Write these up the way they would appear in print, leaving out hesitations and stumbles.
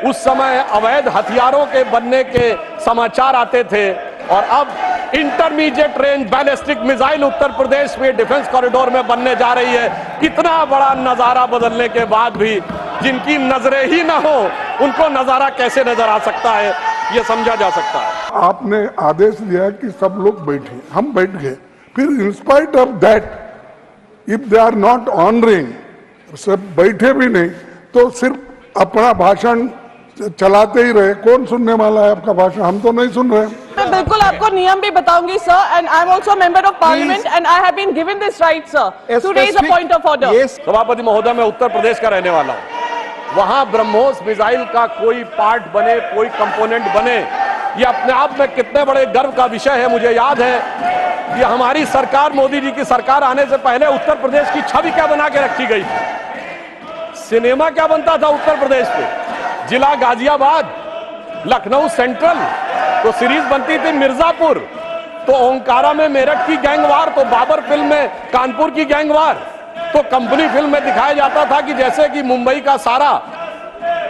उस समय अवैध हथियारों के बनने के समाचार आते थे और अब intermediate range ballistic missile Uttar Pradesh में डिफेंस कॉरिडोर में बनने जा रही है। इतना बड़ा नजारा बदलने के बाद भी जिनकी नजरें ही ना हो उनको नजारा कैसे नजर आ सकता है, ये समझा जा सकता है। आपने आदेश दिया कि सब लोग बैठे, हम बैठ गए, फिर in spite of that if they are not honouring, सब बैठे भी नहीं तो सिर्फ अपना भाषण चलाते ही रहे। कौन सुनने वाला है आपका भाषण? हम तो नहीं सुन रहे। मैं बिल्कुल आपको नियम भी बताऊंगी sir, and I am also member of parliament and I have been given this right sir to raise a point of order. सभापति महोदय, मैं उत्तर प्रदेश का रहने वाला हूं। वहां ब्रह्मोस मिसाइल का कोई पार्ट बने, कोई कंपोनेंट बने, ये अपने आप में कितने बड़े गर्व का विषय है। मुझे याद है कि हमारी सरकार, मोदी जी की सरकार आने से पहले उत्तर प्रदेश की छवि क्या बना के रखी गई थी। सिनेमा क्या बनता था उत्तर प्रदेश पे, जिला गाजियाबाद, लखनऊ सेंट्रल, तो सीरीज बनती थी मिर्जापुर, तो ओंकारा में मेरठ की गैंगवार, तो बाबर फिल्म में कानपुर की गैंगवार, तो कंपनी फिल्म में दिखाया जाता था कि जैसे कि मुंबई का सारा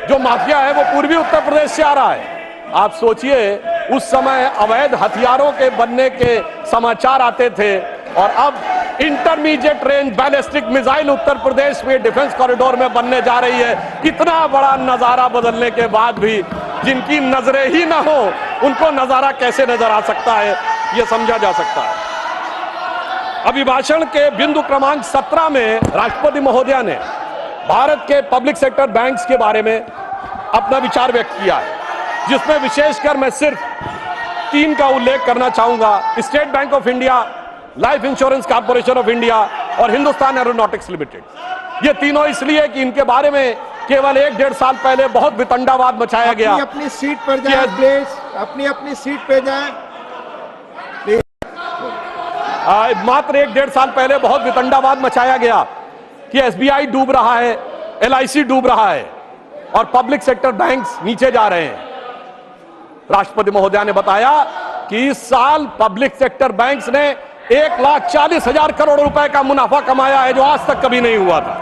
जो माफिया है वो पूर्वी उत्तर प्रदेश से आ रहा है। आप सोचिए, उस समय अवैध हथियारों के बनने के समाचार आते थे और अब intermediate range ballistic missile Uttar Pradesh में डिफेंस कॉरिडोर में बनने जा रही है। इतना बड़ा नजारा बदलने के बाद भी जिनकी नजरें ही ना हो उनको नजारा कैसे नजर आ सकता है, यह समझा जा सकता है। अभिभाषण के बिंदु क्रमांक 17 में राष्ट्रपति महोदया ने भारत के पब्लिक सेक्टर बैंक्स के बारे में अपना विचार व्यक्त किया है, जिसमें विशेषकर मैं सिर्फ 3 का उल्लेख करना चाहूंगा। State bank of India, life insurance corporation of India और हिंदुस्तान एरोनॉटिक्स लिमिटेड। ये तीनों इसलिए कि इनके बारे में केवल 1-1.5 साल पहले बहुत वितंडावाद मचाया गया। अपनी सीट पर जाएं प्लीज, अपनी सीट पे जाएं। मात्र 1-1.5 साल पहले बहुत वितंडावाद मचाया गया कि एसबीआई डूब रहा है, एलआईसी डूब रहा है और पब्लिक सेक्टर बैंक्स नीचे जा रहे हैं। राष्ट्रपति महोदया ने बताया कि इस साल पब्लिक सेक्टर बैंक्स ने 1,40,000 करोड़ रुपए का मुनाफा कमाया है, जो आज तक कभी नहीं हुआ था।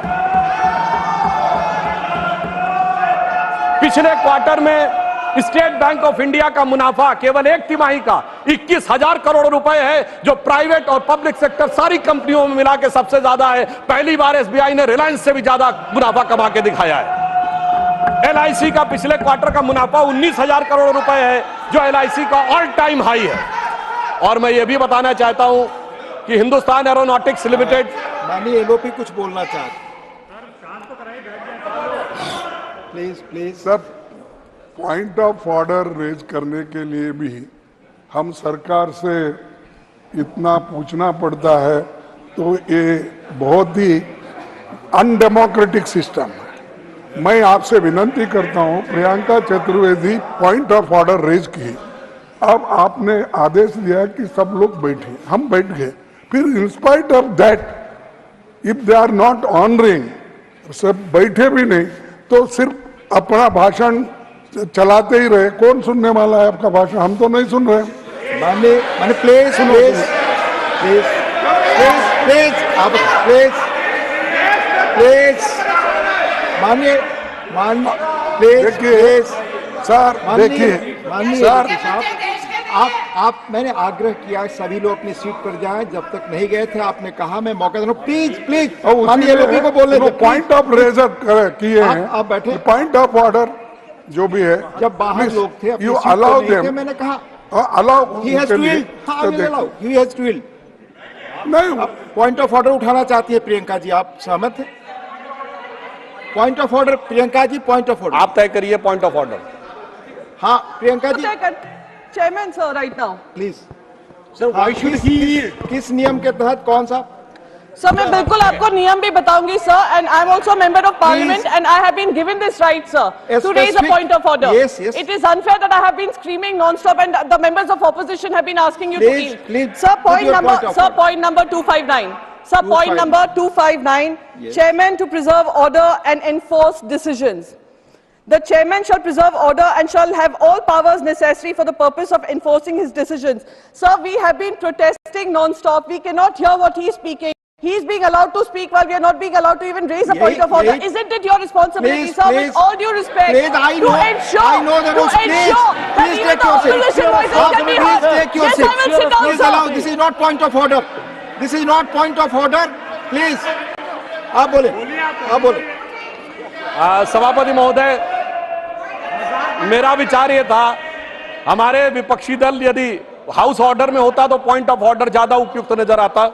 पिछले क्वार्टर में स्टेट बैंक ऑफ इंडिया का मुनाफा केवल 1 तिमाही का 21,000 करोड़ रुपए है, जो प्राइवेट और पब्लिक सेक्टर सारी कंपनियों में मिला के सबसे ज्यादा है। पहली बार एसबीआई ने रिलायंस से भी ज्यादा मुनाफा कमा के दिखाया है। एलआईसी का पिछले क्वार्टर का मुनाफा 19,000 करोड़ रुपए है, जो एलआईसी का ऑल टाइम हाई है। और मैं ये भी बताना चाहता हूं कि हिंदुस्तान एरोनॉटिक्स लिमिटेड, माननीय एलओपी कुछ बोलना चाहते प्लीज। सब पॉइंट ऑफ ऑर्डर रेज करने के लिए भी हम सरकार से इतना पूछना पड़ता है, तो ये बहुत ही अनडेमोक्रेटिक सिस्टम है। मैं आपसे विनती करता हूं, Priyanka Chaturvedi point of order raise की, अब आपने आदेश दिया कि सब लोग बैठे, हम बैठ गए, फिर in spite of that if they are not honouring, सब बैठे भी नहीं तो सिर्फ अपना भाषण चलाते ही रहे। कौन सुनने वाला है आपका भाषण? हम तो नहीं सुन रहे। माननीय प्लीज देखिए सर, आप मैंने आग्रह किया सभी लोग अपनी सीट पर जाएं। जब तक नहीं गए थे आपने कहा मैं मौका दे रहा हूं, प्लीज माननीय एलओपी को बोलने दो। पॉइंट ऑफ रेजर किए हैं, आप बैठे। पॉइंट ऑफ ऑर्डर जो भी है, जब बाहर लोग थे यू अलाउ देम, मैंने कहा allow he has to yield. नहीं, पॉइंट ऑफ ऑर्डर उठाना चाहती है प्रियंका जी, आप सहमत हैं? Point of order Priyanka ji, point of order आप तय करिए पॉइंट ऑफ ऑर्डर। हाँ Priyanka ji, chairman sir right now please sir. Why should he, किस नियम के तहत, कौन सा? सर मैं बिल्कुल आपको नियम भी बताऊंगी sir, and I am also member of parliament and I have been given this right sir to raise a point of order. Yes. It is unfair that I have been screaming non-stop and the members of opposition have been asking you to yield. Please, Sir, point number 259. Sir, point number 259. Yes. Chairman to preserve order and enforce decisions. The chairman shall preserve order and shall have all powers necessary for the purpose of enforcing his decisions. Sir, we have been protesting non-stop. We cannot hear what he is speaking. He is being allowed to speak while we are not being allowed to even raise a point of order. Isn't it your responsibility, sir, with all due respect, to ensure that even the opposition voices can be heard? Yes, I will sit down, sir. This is not point of order. This is not point of order. Please. आप बोले. सभापति महोदय, मेरा विचार ये था, हमारे विपक्षी दल यदि हाउस ऑर्डर में होता तो पॉइंट ऑफ ऑर्डर ज्यादा उपयुक्त नजर आता।